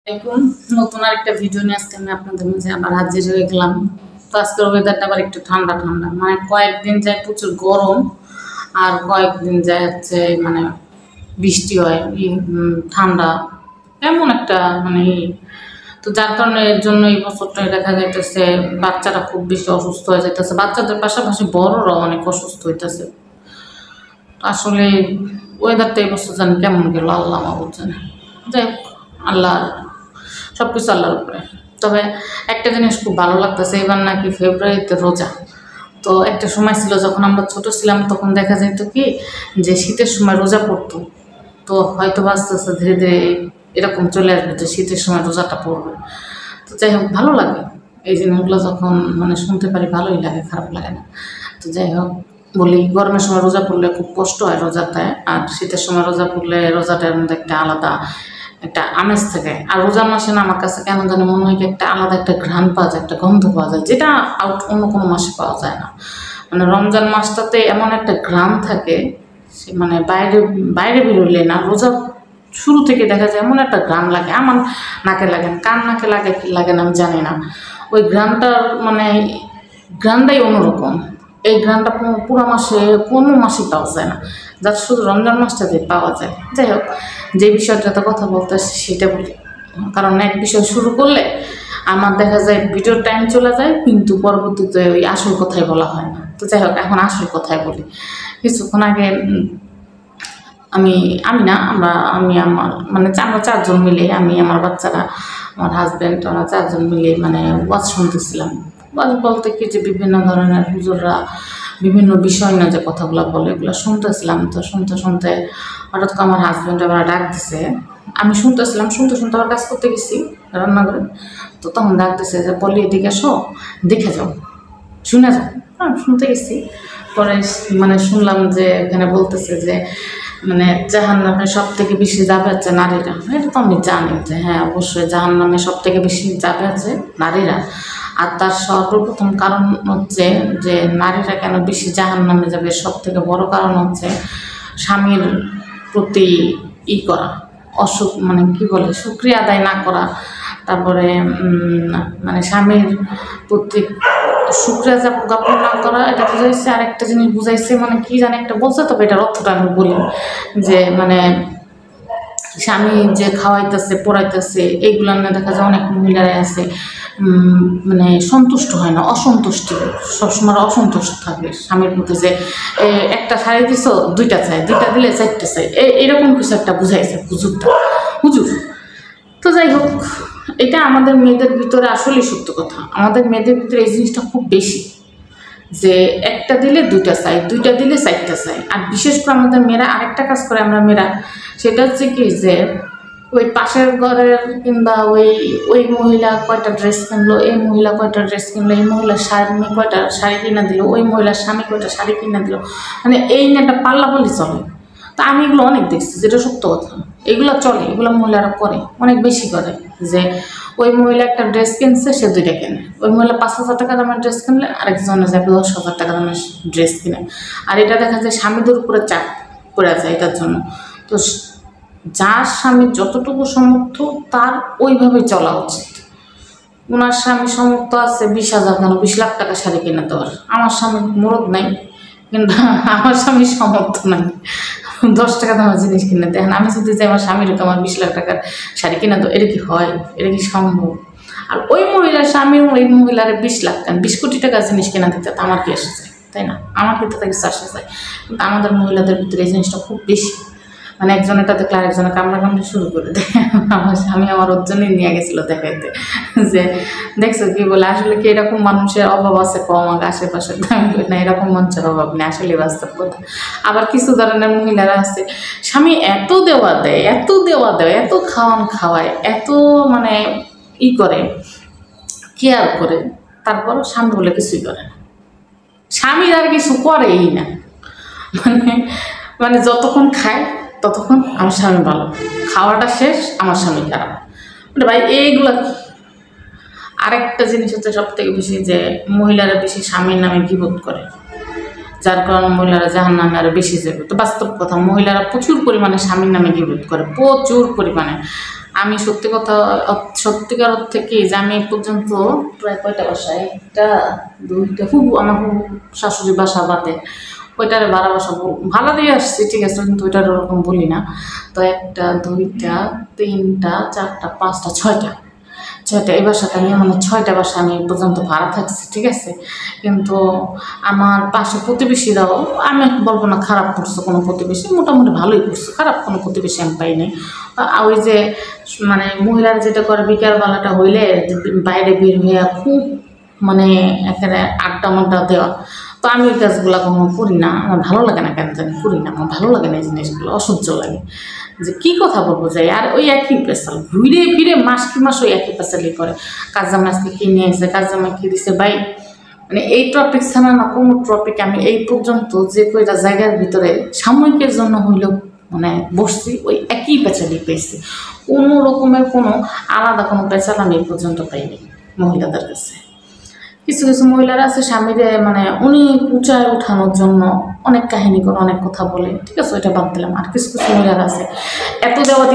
এখন নতুন আরেকটা ভিডিও নিয়ে আজকে আমি আপনাদের মাঝে আবার হাজির হয়ে গেলাম। তো আজকের ওয়েদারটা আবার একটু ঠান্ডা ঠান্ডা, মানে কয়েকদিন যায় প্রচুর গরম আর কয়েকদিন যায় হচ্ছে মানে বৃষ্টি হয়, ঠান্ডা এমন একটা মানে তো যার কারণে এর জন্য এই বছরটায় দেখা যাইতেছে বাচ্চারা খুব বেশি অসুস্থ হয়ে যাইতেছে, বাচ্চাদের পাশাপাশি বড়রাও অনেক অসুস্থ হইতেছে। আসলে ওয়েদারটা এই বছর জানি কেমন গেল আল্লাহ মাহবুব জানে। যাই হোক, আল্লাহ সব কিছু আল্লাহর উপরে। তবে একটা জিনিস খুব ভালো লাগতেছে, এবার নাকি ফেব্রুয়ারিতে রোজা। তো একটা সময় ছিল যখন আমরা ছোট ছিলাম তখন দেখা যেত কি যে শীতের সময় রোজা পড়তো, তো হয়তো আস্তে আস্তে ধীরে ধীরে এরকম চলে আসবে যে শীতের সময় রোজাটা পড়বে। তো যাই হোক, ভালো লাগে এই জিনিসগুলো যখন মানে শুনতে পারি, ভালোই লাগে, খারাপ লাগে না। তো যাই হোক, বলি গরমের সময় রোজা পড়লে খুব কষ্ট হয় রোজাতে, আর শীতের সময় রোজা পড়লে রোজাটার মধ্যে একটা আলাদা একটা আমেজ থাকে। আর রোজার মাসে না আমার কাছে কেন জানি মনে হয় কি একটা আলাদা একটা ঘ্রাণ পাওয়া যায়, একটা গন্ধ পাওয়া যায়, যেটা আউট অন্য কোনো মাসে পাওয়া যায় না। মানে রমজান মাসটাতে এমন একটা ঘ্রাণ থাকে, সে মানে বাইরে বাইরে বেরোলে না, রোজা শুরু থেকে দেখা যায় এমন একটা ঘ্রাণ লাগে, আমার নাকে লাগে না, কার নাকে লাগে কি লাগে না আমি জানি না, ওই ঘ্রাণটার মানে ঘ্রাণটাই অন্যরকম। এই ঘ্রাণটা পুরো মাসে কোনো মাসে পাওয়া যায় না, যা শুধু রমজান মাসটাতে পাওয়া যায়। যাই হোক, যে বিষয়টাতে কথা বলতে সেটা বলি, কারণ এক বিষয় শুরু করলে আমার দেখা যায় ভিডিওর টাইম চলে যায়, কিন্তু পরবর্তীতে ওই আসল কথাই বলা হয় না। তো যাই হোক, এখন আসল কথাই বলি। কিছুক্ষণ আগে আমি আমার মানে আমরা চারজন মিলে, আমি, আমার বাচ্চারা, আমার হাজব্যান্ড, আমরা চারজন মিলে মানে ওয়াজ শুনতেছিলাম। ওয়াজ বলতে কি যে বিভিন্ন ধরনের হুজুররা বিভিন্ন বিষয় না যে কথাগুলো বলে এগুলো শুনতেছিলাম। তো শুনতে শুনতে হঠাৎ করে আমার হাজব্যান্ড আবার ডাক দিছে। আমি শুনতেছিলাম, শুনতে শুনতে আবার কাজ করতে গেছি রান্নাঘরে। তো তখন ডাক দিছে যে বলি এদিকে এসো, দেখে যাও, শুনে যাও। হ্যাঁ, শুনতে গেছি। পরে মানে শুনলাম যে এখানে বলতেছে যে মানে জাহান্নামে সব থেকে বেশি যাবে হচ্ছে নারীরা। এটা তো আমি জানি যে হ্যাঁ, অবশ্যই জাহান্নামে সব থেকে বেশি যাবে হচ্ছে নারীরা। আর তার সর্বপ্রথম কারণ হচ্ছে যে নারীরা কেন বেশি জাহান্নামে যাবে, সব থেকে বড় কারণ হচ্ছে স্বামীর প্রতি করা মানে কি বলে শুকরিয়া আদায় না করা। তারপরে মানে স্বামীর প্রতি শুকরিয়া জ্ঞাপন না করা, এটা বুঝাইছে। আরেকটা জিনিস বুঝাইছে, মানে কি জানি একটা বলছে, তবে এটার অর্থটা আমি বলি যে মানে স্বামী যে খাওয়াইতেছে পড়াইতেছে এইগুলো নিয়ে দেখা যায় অনেক মহিলারাই আছে মানে সন্তুষ্ট হয় না, অসন্তুষ্ট, সবসময় অসন্তুষ্ট থাকে স্বামীর প্রতি, যে একটা শাড়ি দিছ দুইটা চাই, দুইটা দিলে চারটে চাই, এরকম কিছু একটা বুঝাইছে হুজুর। তো যাই হোক, এটা আমাদের মেয়েদের ভিতরে আসলেই সত্য কথা, আমাদের মেয়েদের ভিতরে এই জিনিসটা খুব বেশি, যে একটা দিলে দুইটা চাই, দুইটা দিলে চারটা চাই। আর বিশেষ করে আমাদের মেয়েরা আরেকটা কাজ করে, আমরা মেয়েরা, সেটা হচ্ছে কি যে ওই পাশের ঘরের কিংবা ওই মহিলা কয়টা ড্রেস কিনলো, এই মহিলা কয়টা ড্রেস কিনলো, এই মহিলার স্বামী কয়টা শাড়ি কিনা দিল, ওই মহিলার স্বামী কয়টা শাড়ি কিনা দিল, মানে এই নিয়ে একটা পাল্লা বলি চলে। তা আমি এগুলো অনেক দেখছি, যেটা সত্য কথা, এগুলো চলে, এগুলো মহিলারা করে, অনেক বেশি করে। যে ওই মহিলা একটা ড্রেস কিনছে, সে দুইটা কেনে, ওই মহিলা 5,000 টাকা দামের ড্রেস কিনলে আরেকজনে যাবে 10,000 টাকা দামের ড্রেস কিনে। আর এটা দেখা যায় স্বামীদের উপরে চাপ পড়ে যায় এটার জন্য। তো যার স্বামীর যতটুকু সামর্থ্য তার ওইভাবেই চলা উচিত। ওনার স্বামী সামর্থ্য আছে 20,000 কেন 20 লাখ টাকা শাড়ি কিনে দেওয়ার, আমার স্বামীর মরদ নাই, কিন্তু আমার স্বামীর সামর্থ্য নাই 10 টাকা দামের জিনিস কিনে দেন। আমি যদি যে আমার স্বামীর আমার 20 লাখ টাকার শাড়ি কিনে দেবো, এটা কি হয়? এটা কি সম্ভব? আর ওই মহিলার স্বামী ওই মহিলার 20 লাখ কেন 20 কোটি টাকার জিনিস কিনা দিতে আমার কি এসে যায়, তাই না? আমার ক্ষেত্রে কিছু আসে যায়, কিন্তু আমাদের মহিলাদের ভিতরে এই জিনিসটা খুব বেশি। মানে একজন এটা দেখলে আরেকজনে কামড়াকামড়ি শুরু করে দেয়। আমার স্বামী আমার ওর জন্যই নিয়ে গেছিলো দেখাইতে, যে দেখছো কি বলে, আসলে কি এরকম মানুষের অভাব আছে কম আশেপাশে না, এরকম মানুষের অভাব নেই, আসলে বাস্তব কথা। আবার কিছু ধরনের মহিলারা আছে স্বামী এত দেওয়া দেয়, এত খাওয়ায়, এত মানে করে, কেয়ার করে, তারপর স্বামী বলে কিছুই করে না, স্বামী আর কিছু করেই না। মানে যতক্ষণ খায় ততক্ষণ আমার স্বামী ভালো, খাওয়াটা শেষ আমার স্বামী খারাপ। মানে ভাই এইগুলো। আরেকটা জিনিস হচ্ছে সব থেকে বেশি, যে মহিলারা বেশি স্বামীর নামে গীবত করে, যার কারণে মহিলারা জাহান্নামে আরো বেশি যাবে। তো বাস্তব কথা, মহিলারা প্রচুর পরিমাণে স্বামীর নামে গীবত করে, প্রচুর পরিমাণে। আমি সত্যিকার অর্থে কি যে আমি এই পর্যন্ত প্রায় কয়টা বাসা, একটা দুইটা আমার শাশুড়ি বাসা বাদে ওইটারে ভাড়া বাসা ভাড়া দিয়ে আসছি, ঠিক আছে, কিন্তু ওইটার ওরকম বলি না। তো একটা দুইটা তিনটা চারটা পাঁচটা ছয়টা এই বাসাটা নিয়ে মানে 6টা বাসা আমি এই পর্যন্ত ভাড়া থাকছি, ঠিক আছে। কিন্তু আমার পাশে প্রতিবেশীরাও, আমি বলবো না খারাপ করছে কোনো প্রতিবেশী, মোটামুটি ভালোই করছে, খারাপ কোনো প্রতিবেশী আমি পাই নাই। ওই যে মানে মহিলারা যেটা করে বিকালবেলাটা হইলে বাইরে বের হইয়া খুব মানে একেবারে আড্ডা মাড্ডা দেওয়া, তো আমি ওই কাজগুলো কখনো করি না, আমার ভালো লাগে না, কেন জানি করি না, আমার ভালো লাগে না এই জিনিসগুলো, অসহ্য লাগে। যে কী কথা বলবো যাই, আর ওই একই পেশাল ঘুরে ফিরে মাস কি মাস ওই একই পেশালই করে, কাজ জামা আজকে কী নিয়ে এসে, কাজ জামা কী দিছে ভাই, মানে এই টপিক ছাড়া না কোনো টপিক আমি এই পর্যন্ত যে কয়টা জায়গার ভিতরে সাময়িকের জন্য হইলেও মানে বসছি, ওই একই পেঁচালি পেয়েছি, কোনো রকমের কোনো আলাদা কোনো পেঁচাল আমি এই পর্যন্ত পাইনি মহিলাদের কাছে। কিছু কিছু মহিলারা আছে স্বামীরে মানে অনেক উঁচায় উঠানোর জন্য অনেক কাহিনী করে, অনেক কথা বলে, ঠিক আছে, ওইটা বাদ দিলাম। আর কিছু কিছু মহিলারা আছে এত দেওয়া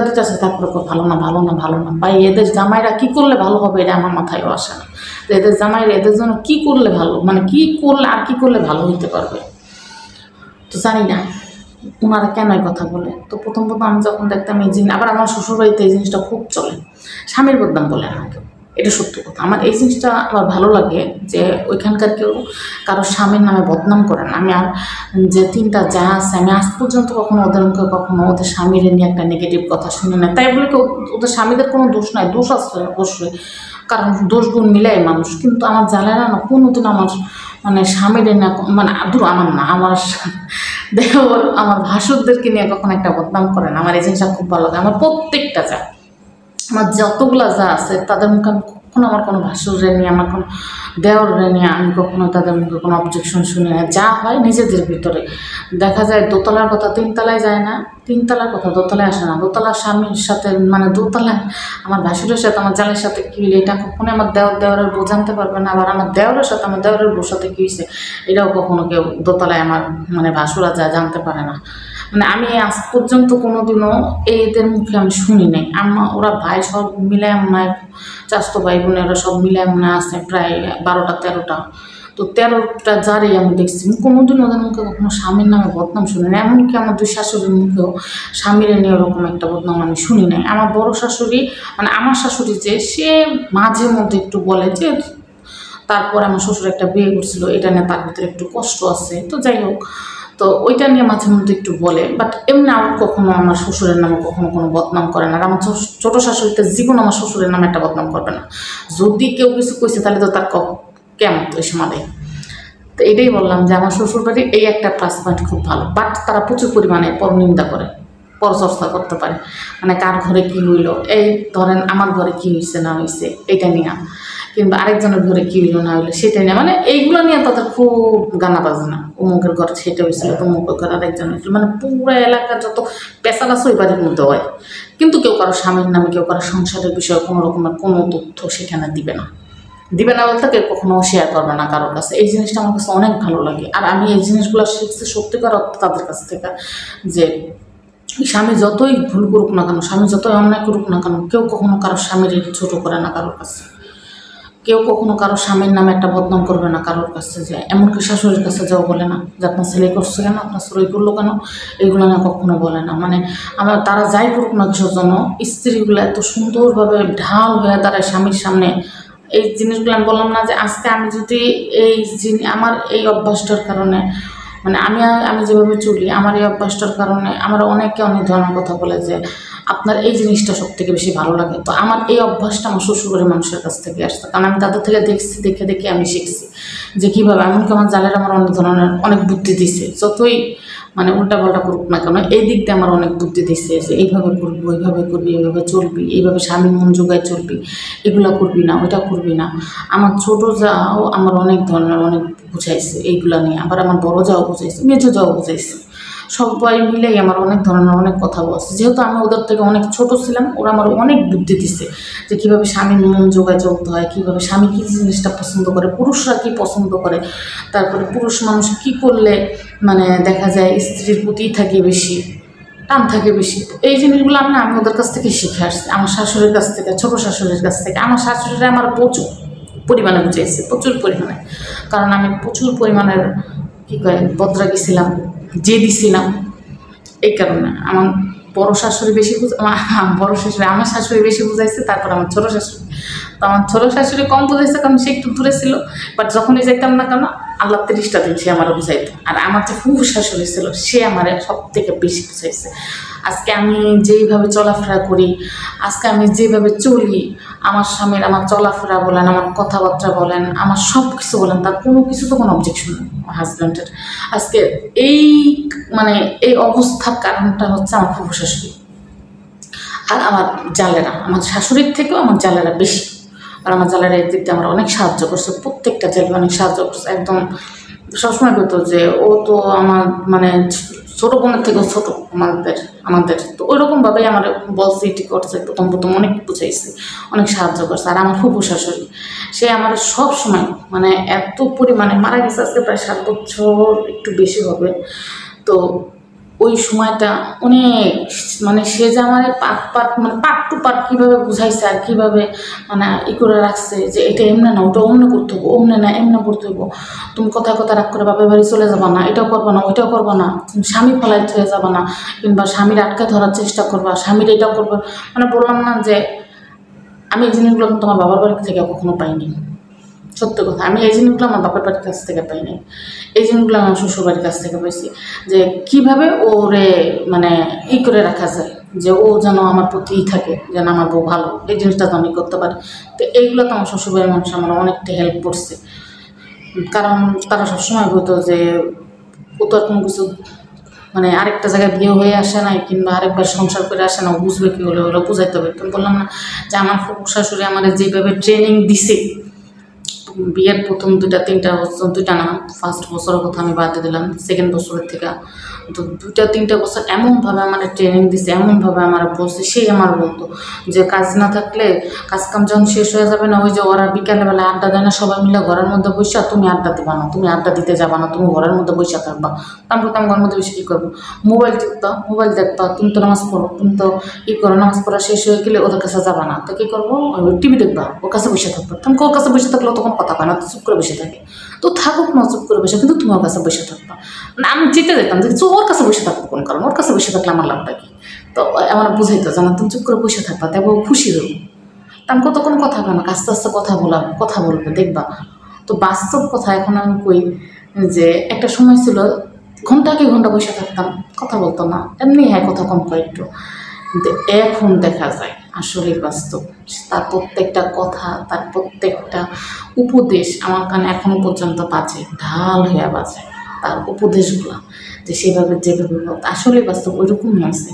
দিতেছে তারপরে ভালো না ভালো না ভালো না, ভাই এদের জামাইরা কী করলে ভালো হবে এটা আমার মাথায়ও আসে না, যে এদের জামাইরা এদের জন্য কী করলে ভালো, মানে কী করলে আর কী করলে ভালো হইতে পারবে। তো জানি না ওনারা কেন এই কথা বলে। তো প্রথম আমি যখন দেখতাম এই জিনিস, আবার আমার শ্বশুরবাড়িতে এই জিনিসটা খুব চলে, স্বামীর বদনাম বলে না কেউ, এটা সত্য কথা। আমার এই জিনিসটা আমার ভালো লাগে যে ওইখানকার কেউ কারো স্বামীর নামে বদনাম করে না। আমি আর যে 3টা যা আছে আমি আজ পর্যন্ত কখনো ওদের মুখে কখনো ওদের স্বামীর নিয়ে একটা নেগেটিভ কথা শুনি না। তাই বলে কেউ ওদের স্বামীদের কোনো দোষ নাই, দোষ আছে অবশ্যই, কারণ দোষ গুণ মিলাই মানুষ, কিন্তু আমার জানেরা না কোনোদিন আমার মানে স্বামীর না মানে আদুর আমার না আমার দেওর আমার ভাসুরদেরকে নিয়ে কখনো একটা বদনাম করে না। আমার এই জিনিসটা খুব ভালো লাগে। আমার প্রত্যেকটা যা, আমার যতগুলা যা আছে তাদের মুখে আমি কখনো আমার কোনো ভাসুরে নিয়ে, আমার কোনো দেওরে নিয়ে আমি কখনো তাদের মুখে কোনো অবজেকশন শুনি না। যা হয় নিজেদের ভিতরে দেখা যায়, দোতলার কথা 3তলায় যায় না, 3তলার কথা দোতলায় আসে না, দোতলার স্বামীর সাথে মানে দোতলায় আমার ভাসুরের সাথে আমার জালের সাথে কী হইলে এটা কখনো আমার দেওরের বউ জানতে পারবে না, আবার আমার দেওরের সাথে আমার দেওরের বউর সাথে কী হয়েছে এটাও কখনো কেউ দোতলায় আমার মানে ভাসুরা যা জানতে পারে না। মানে আমি আজ পর্যন্ত কোনোদিনও এদের মুখে আমি শুনি নাই। ওরা ভাই সব মিলায় মনে হয়, চাস্তো ভাই বোনেরা সব মিলায় মনে আছে প্রায় 12টা-13টা, তো 13টা যারই আমি দেখছি, কোনোদিন ওদের মুখে কখনো স্বামীর নামে বদনাম শুনি না। এমনকি আমার 2 শাশুড়ির মুখেও স্বামীর নিয়ে ওরকম একটা বদনাম আমি শুনি নাই। আমার বড় শাশুড়ি মানে আমার শাশুড়ি যে সে মাঝে মধ্যে একটু বলে যে, তারপর আমার শ্বশুর একটা বিয়ে করছিল, এটা নিয়ে তার ভিতরে একটু কষ্ট আছে, তো যাই হোক, তো ওইটা নিয়ে মাঝে মধ্যে একটু বলে, বাট এমনি আর কখনো আমার শ্বশুরের নামে কখনো কোনো বদনাম করে না। আর আমার ছোটো শাশুড়িতে জীবন আমার শ্বশুরের নামে একটা বদনাম করবে না। যদি কেউ কিছু কইছে তাহলে তো তার কেমন তো এসে মানে। তো এটাই বললাম যে আমার শ্বশুরবাড়ির এই একটা প্লাস পয়েন্ট খুব ভালো, বাট তারা প্রচুর পরিমাণে পরনিন্দা করে, পরচর্চা করতে পারে, মানে কার ঘরে কী হইলো, এই ধরেন আমার ঘরে কী হয়েছে না হয়েছে এটা নিয়ে, কিংবা আরেকজনের ঘরে কী হইলো না হইলো সেটা নিয়ে, মানে এইগুলো নিয়ে তাদের খুব গানা বাজনা, অমুকের ঘরে সেটা হয়েছিল, তমুকের ঘরে আরেকজন হয়েছিল, মানে পুরো এলাকার যত পেশাল আছে ওই বাড়ির মধ্যে হয়। কিন্তু কেউ কারো স্বামীর নামে, কেউ কারো সংসারের বিষয়ে কোনো রকমের কোনো তথ্য সেখানে দিবে না বলতে কেউ কখনো শেয়ার করবে না কারোর কাছে। এই জিনিসটা আমার কাছে অনেক ভালো লাগে। আর আমি এই জিনিসগুলো শিখছি সত্যিকার অর্থ তাদের কাছ থেকে, যে স্বামী যতই ভুল করুক না কেন, স্বামী যতই অন্যায় করুক না কেন, কেউ কখনো কারো স্বামীর ছোটো করে না কারোর কাছে, কেউ কখনো কারো স্বামীর নামে একটা বদনাম করবে না কারোর কাছে, যে এমনকি শাশুড়ির কাছে যাও বলে না যে আপনার ছেলে করছে কেন, আপনার ছেলে করলো কেন, এইগুলো না কখনো বলে না। মানে আমার তারা যাই করুক না কিসের জন্য, স্ত্রীগুলো এত সুন্দরভাবে ঢাল হয়ে দাঁড়ায় স্বামীর সামনে। এই জিনিসগুলো আমি বললাম না যে আজকে আমি যদি আমার এই অভ্যাসটার কারণে, মানে আমি যেভাবে চলি, আমার এই অভ্যাসটার কারণে আমার অনেকে অনেক ধরনের কথা বলে যে আপনার এই জিনিসটা সব থেকে বেশি ভালো লাগে। তো আমার এই অভ্যাসটা আমার শ্বশুরবাড়ির মানুষের কাছ থেকে আসছে, কারণ আমি তাদের থেকে দেখে আমি শিখছি যে কীভাবে, এমনকি আমার জালের আমার অনেক ধরনের অনেক বুদ্ধি দিছে, যতই মানে উল্টাপাল্টা করুক না কেন এই দিক দিয়ে আমার অনেক বুদ্ধি দিচ্ছে যে এইভাবে করবি, ওইভাবে করবি, এইভাবে চলবি, এইভাবে স্বামীর মন জোগায় চলবি, এগুলো করবি না, ওইটা করবি না। আমার ছোটো যাও আমার অনেক ধরনের অনেক বুঝাইছে এইগুলো নিয়ে, আবার আমার বড় যাও বুঝাইছে, মেজো যাও বুঝাইছে, সবাই মিলেই আমার অনেক ধরনের অনেক কথা বলছে। যেহেতু আমি ওদের থেকে অনেক ছোট ছিলাম, ওরা আমার অনেক বুদ্ধি দিছে যে কীভাবে স্বামীর মন জোগায় চলতে হয়, কীভাবে স্বামী কী জিনিসটা পছন্দ করে, পুরুষরা কী পছন্দ করে, তারপরে পুরুষ মানুষ কী করলে মানে দেখা যায় স্ত্রীর প্রতিই থাকে বেশি, টান থাকে বেশি। এই জিনিসগুলো আমি ওদের কাছ থেকে শিখে আসছি, আমার শাশুড়ির কাছ থেকে, ছোটো শাশুড়ির কাছ থেকে। আমার শাশুড়িরা আমার প্রচুর পরিমাণে বুঝাইছে, প্রচুর পরিমাণে। কারণ আমি প্রচুর পরিমাণের কী কয় বদরাগী ছিলাম, জেদি ছিলাম। এই কারণে আমার বড় শাশুড়ি বেশি বড় শাশুড়ি আমার শাশুড়ি বেশি বুঝাইছে, তারপর আমার ছোটো শাশুড়ি। তো আমার ছোটো শাশুড়ি কম বুঝাইছে কারণ সে একটু দূরে ছিল, বাট যখনই যাইতাম না কেন আল্লাহ 30টা দিন সে আমার বুঝাইতো। আর আমার যে ফুফু শাশুড়ি ছিল সে আমার সব থেকে বেশি বুঝাইছে। আজকে আমি যেইভাবে চলাফেরা করি, আজকে আমি যেভাবে চলি, আমার স্বামীর আমার চলাফেরা বলেন, আমার কথাবার্তা বলেন, আমার সব কিছু বলেন, তার কোনো কিছু তো কোনো অবজেকশন নেই আমার হাজব্যান্ডের। আজকে এই এই অবস্থার কারণটা হচ্ছে আমার ফুফু শাশুড়ি আর আমার জালেরা। আমার শাশুড়ির থেকেও আমার জালেরা বেশি। আর আমার জালেরা এই দিকটা আমার অনেক সাহায্য করছে, প্রত্যেকটা জালে অনেক সাহায্য করছে। একদম সবসময় বলতো যে ও তো আমার ছোটো বোনের থেকেও ছোটো আমাদের তো ওইরকমভাবেই আমার বলছে, এটি করছে, প্রথম অনেক বুঝাইছে, অনেক সাহায্য করছে। আর আমার ফুফু শাশুড়ি সে আমার সব সময় এত পরিমাণে মারা গেছে আজকে প্রায় 7 বছর একটু বেশি হবে। তো ওই সময়টা অনেক সে যে আমার পার্ট টু পার্ট কীভাবে বুঝাইছে আর কীভাবে করে রাখছে যে এটা এমনি না, ওটা অন্য করতে হবো, অমনে না এমনি করতে হবো, তুমি কথা রাগ করে বাপের বাড়ি চলে যাবা না, এটাও করবা না ওইটাও করবা না, তুমি স্বামী ফেলাই হয়ে যাবা না, কিংবা স্বামীর আটকে ধরার চেষ্টা করবা, স্বামীর এটাও করবা। বললাম না যে আমি এই জিনিসগুলো কিন্তু আমার বাবার বাড়ি থেকে কখনো পাইনি। সত্য কথা, আমি এই জিনিসগুলো আমার বাপের বাড়ির কাছ থেকে পাইনি, এই জিনিসগুলো আমার শ্বশুর বাড়ির কাছ থেকে পাইছি। যে কীভাবে ওরে করে রাখা যায়, যে ও যেন আমার প্রতি থাকে, যেন আমার বউ ভালো, এই জিনিসটা তো আমি করতে পারি। তো এইগুলো তো আমার শ্বশুরবাড়ির মানুষ আমার অনেকটা হেল্প করছে। কারণ তারা সবসময় বলতো যে ও তো আর কোনো কিছু আরেকটা জায়গায় বিয়ে হয়ে আসে নাই, কিংবা আরেকবার সংসার করে আসে না, ও বুঝবে কী হলে, ওরা বুঝাইতে হবে। তুমি বললাম না যে আমার ফুফু শাশুড়ি আমার যেভাবে ট্রেনিং দিছে, বিয়ের প্রথম 2-3 বছর, 2টা না, ফার্স্ট বছরের কথা আমি বাদ দিয়ে দিলাম, সেকেন্ড বছরের থেকে তো 2-3 বছর এমনভাবে আমার ট্রেনিং দিছে, এমনভাবে আমার বলছে। সেই আমার বলতো যে কাজ না থাকলে, কাজ কাম যখন শেষ হয়ে যাবে না, ওই যে ওরা বিকালবেলা আড্ডা দেয় না সবাই মিলে ঘরের মধ্যে বসে, তুমি আড্ডা দেবা না, তুমি আড্ডা দিতে যাবা না, তুমি ঘরের মধ্যে বসে থাকবা। আমি বলতাম ঘরের মধ্যে বসে কী করবো, মোবাইল টিপবা, মোবাইল দেখবা, তুমি তো নামাজ পড়ো, তুমি তো করো, নামাজ পড়া শেষ হয়ে গেলে ওদের কাছে যাবা না, তো কী করবো, টিভি দেখবা, ওর কাছে বসে থাকবা। তুমি ওর কাছে বসে থাকলেও তখন কথা কয় না, তো চুপ করে বসে থাকে, তো থাকুক না চুপ করে বসে, কিন্তু তুমি ওর কাছে বসে থাকবা। আমি যেতে যেতাম যে ওর কাছে বসে থাকবো কোন কারণ, ওর কাছে বসে থাকলে আমার লাভটা কি। তো আমার বুঝাইতো জানা তুমি চুপ করে বসে থাকবা, তাই খুশি হবো। তা আমি কতক্ষণ কথা কয় না, আস্তে আস্তে কথা বলবে দেখবা। তো বাস্তব কথা এখন আমি কই যে একটা সময় ছিল ঘন্টা বসে থাকতাম, কথা বলতো না, এমনি কথা কম কয় একটু। কিন্তু এখন দেখা যায় আসলে বাস্তব, তার প্রত্যেকটা কথা, তার প্রত্যেকটা উপদেশ আমার কানে এখনো পর্যন্ত বাজে, ঢাল হয়ে বাজে তার উপদেশগুলো, যে যেভাবে আসলে বাস্তব ওইরকমই আছে।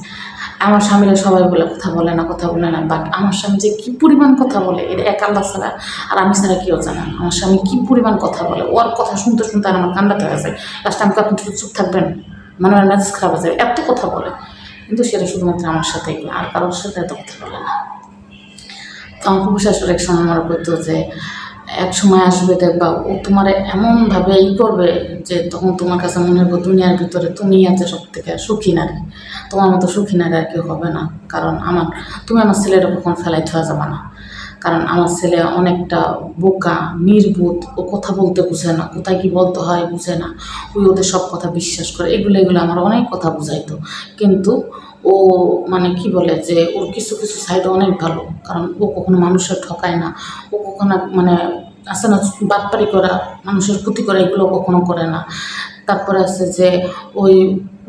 আমার স্বামীরা সবাই বলে কথা বলে না, বাট আমার স্বামী যে কী পরিমাণ কথা বলে এটা এক আল্লাহ ছাড়া আর আমি ছাড়া কেউ জানে না। আমার স্বামী কী পরিমাণ কথা বলে, ওর কথা শুনতে শুনতে আর আমার কান্না হয়ে যায়। লাস্ট আমি আপনি চুপ থাকবেন, আমার মেজাজ খারাপ হয়ে যায়, এত কথা বলে। কিন্তু সেটা শুধুমাত্র আমার সাথে, আর কারোর সাথে এত কথা বলে না। তো আমার খুব শাশুড়ি এক সময় আমার করতো যে এক সময় আসবে দেখবা ও তোমার এমনভাবে করবে যে তখন তোমার কাছে মনে হবে দুনিয়ার ভিতরে তুমি আছে সব থেকে সুখী নারী, তোমার মতো সুখী নারী আর কেউ হবে না। কারণ তুমি আমার ছেলেটা কখন ফেলাই থাকা যাবে না, কারণ আমার ছেলে অনেকটা বোকা, নির্বোধ, ও কথা বলতে বুঝে না, কোথায় কী বলতে হয় বুঝে না, ওদের সব কথা বিশ্বাস করে, এগুলো আমার অনেক কথা বুঝাইতো। কিন্তু ও কি বলে যে ওর কিছু সাইড অনেক ভালো, কারণ ও কখনো মানুষের ঠকায় না, ও কখনো আছে না বাটপারি করা, মানুষের ক্ষতি করা, এগুলো কখনো করে না। তারপরে আছে যে ওই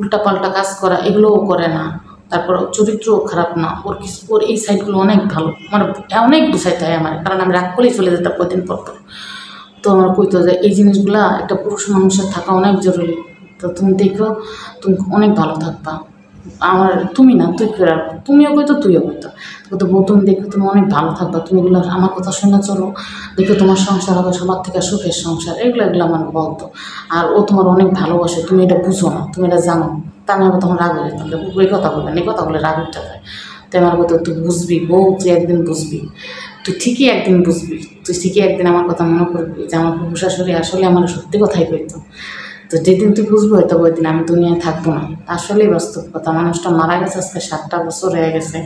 উল্টাপাল্টা কাজ করা, এগুলোও করে না। তারপর চরিত্রও খারাপ না, ওর এই সাইডগুলো অনেক ভালো, অনেক বুঝাইতে হয় আমার, কারণ আমি রাগ করেই চলে যেতাম কয়েকদিন পর। তো আমার কইতো যে এই জিনিসগুলা একটা পুরুষ মানুষের থাকা অনেক জরুরি। তো তুমি দেখো, তুমি অনেক ভালো থাকবা, আমার তুমি না তুই করে রাখবো, তুমিও কইতো তুইও কইতো, তো বউ তুমি দেখো তুমি অনেক ভালো থাকবা, তুমি এগুলো আমার কথা শুনে চলো, দেখো তোমার সংসার হবে সবার থেকে সুখের সংসার, এগুলো আমার বলতো। আর ও তোমার অনেক ভালোবাসে, তুমি এটা বুঝো না, তুমি এটা জানো। তা আমি আবার তখন রাগ হয়ে যেতাম, এই কথা বলবেন, এই কথা বলে রাগ উঠতে যায়। তাই আমার কথা তুই বুঝবি বউ, তুই একদিন বুঝবি, তুই ঠিকই একদিন বুঝবি, তুই ঠিকই একদিন আমার কথা মনে করবি যে আমার ফুফু শাশুড়ি আসলে আমার সত্যি কথাই কইতো। তো যেদিন তুই বুঝবো হয়তো ওই দিন আমি দুনিয়ায় থাকবো না। আসলেই বাস্তব কথা, মানুষটা মারা গেছে আজকে 7টা বছর হয়ে গেছে,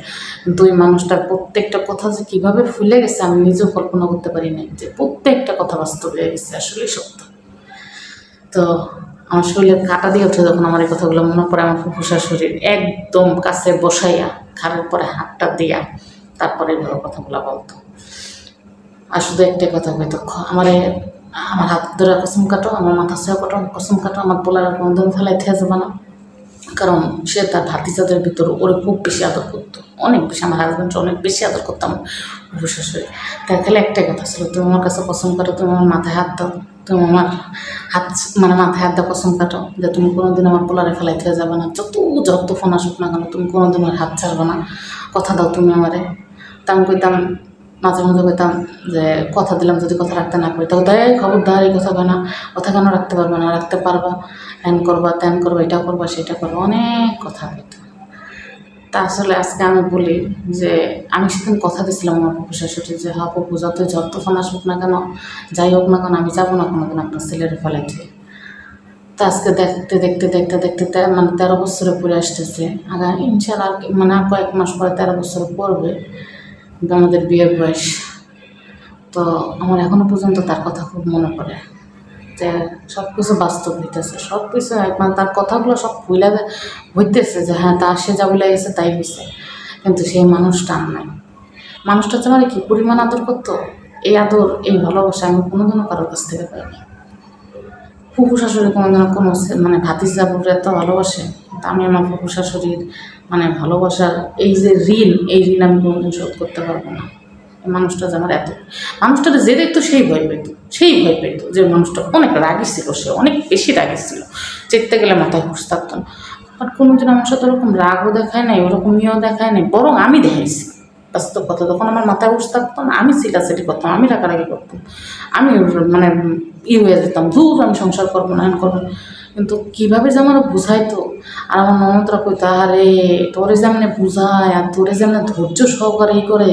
কিন্তু ওই মানুষটার প্রত্যেকটা কথা যে কীভাবে ফুলে গেছে আমি নিজেও কল্পনা করতে পারি না, যে প্রত্যেকটা কথা বাস্তব হয়ে গেছে, আসলেই সত্য। তো আমার শরীরে কাটা দিয়ে ওঠে যখন আমার এই কথাগুলো মনে পড়ে। আমার ফুফুসার শরীর একদম কাছে বসাইয়া ঘাড়ের পরে হাতটা দিয়া তারপরে এইভাবে কথাগুলো বলতো। আর শুধু একটাই কথা কইতো, আমার হাত ধরে কসম কাটো, আমার মাথা সহ কাটো, কসম কাটো, আমার পোলার কোনোদিন ফেলাই থেকে যাবে না। কারণ সে তার ভাতিজাদের ভিতর ওরে খুব বেশি আদর করতো, অনেক বেশি। আমার হাজব্যান্ডকে অনেক বেশি আদর করতাম শাশুড়ি। তার খেলে একটাই কথা ছিল, তুমি আমার কাছে কসম কাটো, তুমি আমার মাথায় হাত দাও, তুমি আমার হাত মাথায় হাত দাও, কসম কাটো যে তুমি কোনোদিন আমার পোলারে ফেলাই থেকে যাবে না, যত ফোন আসুক না কেন তুমি কোনোদিন আমার হাত ছাড়বে না, কথা দাও তুমি আমারে। তা আমি কইতাম, মাঝে মাঝে কইতাম যে কথা দিলাম যদি কথা রাখতে না পারি, তাও তাই খবরদার এই কথা কেন, কথা কেন রাখতে পারবে না, রাখতে পারবা, হ্যান করবা ত্যান করবা, এটা করবা সেটা করবা, অনেক কথা কইতো। তা আসলে আজকে আমি বলি যে আমি সেদিন কথা দিয়েছিলাম আমার ফুফু শাশুড়ি যে হ্যাঁ ফুফু যত ফোন আসুক না কেন, যাই হোক না কেন, আমি যাবো না কোনোদিন আপনার ছেলের ফেলাইতে। তো আজকে দেখতে দেখতে দেখতে দেখতে মানে 13 বছরে পরে আসতেছে, ইনশাআল্লাহ মানে আর কয়েক মাস পরে 13 বছর পড়বে আমাদের বিয়ের বয়স। তো আমার এখনো পর্যন্ত তার কথা খুব মনে পড়ে, যে সব কিছু বাস্তব হইতেছে, সব কিছু মানে তার কথাগুলো সব ভুলে হইতেছে যে হ্যাঁ সে যা বলে গেছে তাই হয়েছে, কিন্তু সেই মানুষটা আর নাই। মানুষটা যে মানে কী পরিমাণ আদর করতো, এই আদর এই ভালোবাসা আমি কোনোদিনও কারোর কাছ থেকে পাইনি। ফুফু শাশুড়ি কোনোদিনও কোনো মানে ভাতিজাবুরে এত ভালোবাসে, কিন্তু আমি আমার ফুফু শাশুড়ির মানে ভালোবাসার এই যে ঋণ, এই ঋণ আমি কোনোদিন শোধ করতে পারবো না। এই মানুষটা যে আমার মানুষটাকে যে দেখতো সেই ভয় পেত, যে মানুষটা অনেক রাগী ছিল, সে অনেক বেশি রাগী ছিল, চেতে গেলে মাথায় হুঁশ থাকতো না। বাট কোনোদিন আমার সাথে ওরকম রাগও দেখায় নাই, ওরকম ইয়েও দেখায় নাই, বরং আমি দেখাইছি বাস্তব কথা। তখন আমার মাথায় হুঁশ থাকতো না, আমি চিলাচিলি করতাম, আমি রাগারাগি করতাম, আমি মানে হয়ে যেতাম, দূর আমি সংসার করবো না, করবো। কিন্তু কীভাবে যে আমার বুঝাইতো, আর আমার ননদরা কইতো আরে তোরে যেমনে বুঝায় আর তোরে যেমনে ধৈর্য সহকারে করে,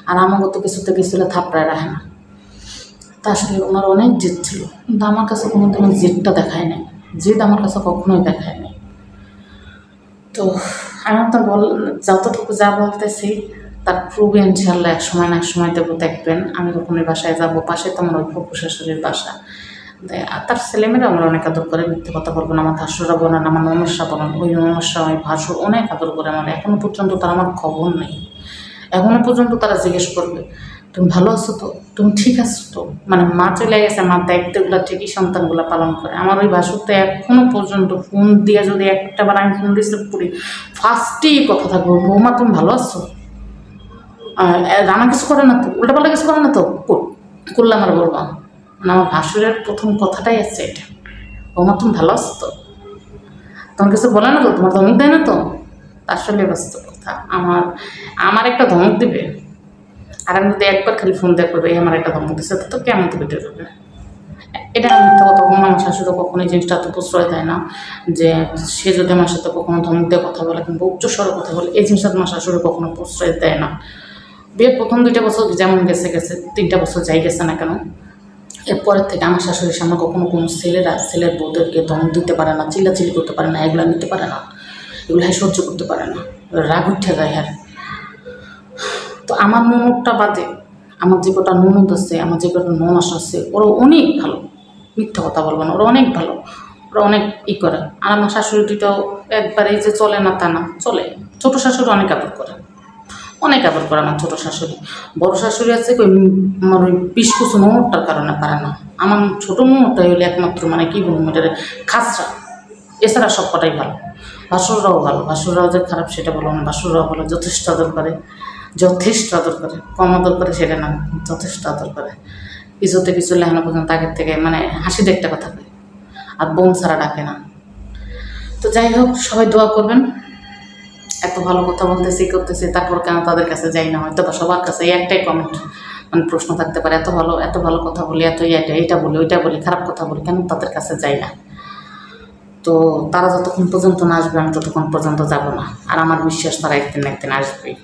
আর আমাকে তো কিছুতে কিছুলে থাপড়ায় রাখে না। তা আসলে ওনার অনেক জেদ ছিল, কিন্তু আমার কাছে কোনোদিনও জেদটা দেখায় নাই, জেদ আমার কাছে কখনোই দেখায় নাই। তো আমার তো যতটুকু যা বলতেছি তার প্রুভ ইনশাল্লাহ এক সময় না এক সময় দেবো, দেখবেন আমি যখন ওই বাসায় যাবো, পাশে তো আমার ওই ফুফু শাশুড়ির বাসা, আর তার ছেলেমেয়েরা আমরা অনেক আদর করে, মিথ্যে কথা বলবো না, আমার ভাসুরা বলেন, আমার নমস্যা বলেন, ওই নমস্যা ওই ভাসুর অনেক আদর করে আমার। এখনও পর্যন্ত তার আমার খবর নেই, এখনও পর্যন্ত তারা জিজ্ঞেস করবে তুমি ভালো আছো তো, তুমি ঠিক আছো তো, মানে মা চলে গেছে, মা দায়িত্বগুলো ঠিকই সন্তানগুলো পালন করে। আমার ওই ভাসুরতে এখনও পর্যন্ত ফোন দিয়ে যদি একটাবার আমি ফোন রিসিভ করি, ফার্স্টেই কথা থাকবো বৌমা তুমি ভালো আছো, রান্না কিছু করে না তো, উল্টাপাল্টা কিছু করে না তো, করলে আমার বলবা, মানে আমার ভাসুরের প্রথম কথাটাই আছে এটা, বৌমা তুমি ভালো আছো তো, তোমার কিছু বলে না তো, তোমার ধমক দেয় না তো। আসলে বাস্তব কথা, আমার একটা ধমক দিবে, আর আমি যদি একবার খালি ফোন দিয়ে করবে আমার একটা ধমক দিচ্ছে, তো কেমন তো ভিডিও হবে। এটা আমি মিথ্যা কথা বলবো না, আমার শাশুড়ি কখনো এই জিনিসটা তো প্রশ্রয় দেয় না, যে সে যদি আমার সাথে কখনো ধমক দিয়ে কথা বলে কিংবা উচ্চস্বরে কথা বলে, এই জিনিসটা তোমার শাশুড়ি কখনো প্রশ্রয় দেয় না। বিয়ের প্রথম 2টা বছর যেমন গেছে 3টা বছর যাই গেছে না কেন, এরপরের থেকে আমার শাশুড়ির সামনে কখনো কোনো ছেলের বউদেরকে ধমক দিতে পারে না, চিল্লাচিল্লি করতে পারে না, এগুলো নিতে পারে না, এগুলো সহ্য করতে পারে না, রাগ উঠে যায়। হ্যাঁ, তো আমার ননদটা বাদে আমার যে কটা ননদ আছে, আমার যে কটা ননাস আছে, ওরা অনেক ভালো, মিথ্যা কথা বলবো না, ওরা অনেক ভালো, ওরা অনেক করে। আর আমার শাশুড়িটাও একবারেই যে চলে না তা না, চলে। ছোটো শাশুড়ি অনেক আদর করে, আমার ছোটো শাশুড়ি। বড়ো শাশুড়ি আছে আমার ওই পিসকুচু ননদটার কারণে পারে না। আমার ছোটো ননদটাই হলে একমাত্র মানে কি বলবো এটার খাসরা, এছাড়া সব কটাই ভালো। ভাসুররাও ভালো, ভাসুররাও যে খারাপ সেটা বলবো না, ভাসুররাও ভালো, যথেষ্ট আদর করে, কম আদর করে সেটা না, যথেষ্ট আদর করে। কিছুতে কিছু লেখানো পর্যন্ত আগের থেকে মানে হাসি দেখতে কথা কয়, আর বোন ছাড়া ডাকে না। তো যাই হোক, সবাই দোয়া করবেন। এত ভালো কথা বলতেছি করতেছি, তারপর কেন তাদের কাছে যাই না, হয়তো বা সবার কাছে এই একটাই কমেন্ট মানে প্রশ্ন থাকতে পারে, এত ভালো কথা বলি, এত এইটা বলি ওইটা বলি, খারাপ কথা বলি, কেন তাদের কাছে যাই না। তো তারা যতক্ষণ পর্যন্ত না আসবে আমি ততক্ষণ পর্যন্ত যাব না, আর আমার বিশ্বাস তারা একদিন আসবেই।